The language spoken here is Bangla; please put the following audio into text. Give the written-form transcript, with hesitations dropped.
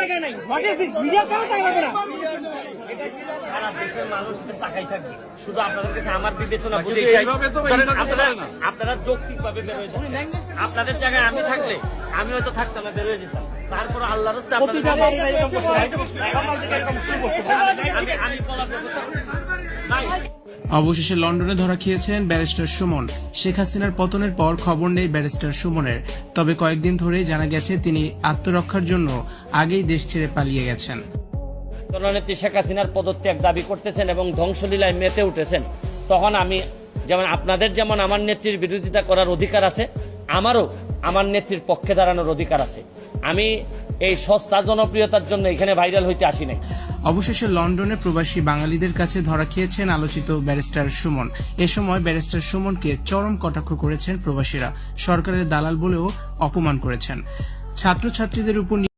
জায়গা নাই। What is this? মিডিয়া কেন টাকা লাগবে না? সারা দেশের মানুষের টাকাই থাকবে, শুধু আপনাদের কাছে আমার বিবেচনা বুঝে আপনারা যৌক্তিক ভাবে বের হয়ে যান। আপনাদের জায়গায় আমি থাকলে আমি হয়তো থাকতাম না, বের হয়ে যেতাম। তারপর আল্লাহর রাস্তায় আমি বলার ব্যবস্থা নাই। অবশেষে লন্ডনে ধরা খেয়েছেন ব্যারিস্টার সুমন। শেখ হাসিনার পতনের পর খবর নেই ব্যারিস্টার সুমনের, তবে কয়েকদিন ধরেই জানা গেছে তিনি আত্মরক্ষার জন্য আগেই দেশ ছেড়ে পালিয়ে গেছেন। জননেত্রী শেখ হাসিনার পদত্যাগ দাবি করতেছেন এবং ধ্বংসলীলায় মেতে উঠেছেন, তখন আমি যেমন আপনাদের যেমন আমার নেত্রীর বিরোধিতা করার অধিকার আছে, আমারও আমার নেত্রীর পক্ষে দাঁড়ানোর অধিকার আছে। আমি এই সস্তা জনপ্রিয়তার জন্য এখানে ভাইরাল হইতে আসি নাই। অবশেষে লন্ডনে প্রবাসী বাঙালিদের কাছে ধরা খেয়েছেন আলোচিত ব্যারিস্টার সুমন। এ সময় ব্যারিস্টার সুমনকে চরম কটাক্ষ করেছেন প্রবাসীরা, সরকারের দালাল বলেও অপমান করেছেন। ছাত্রছাত্রীদের উপর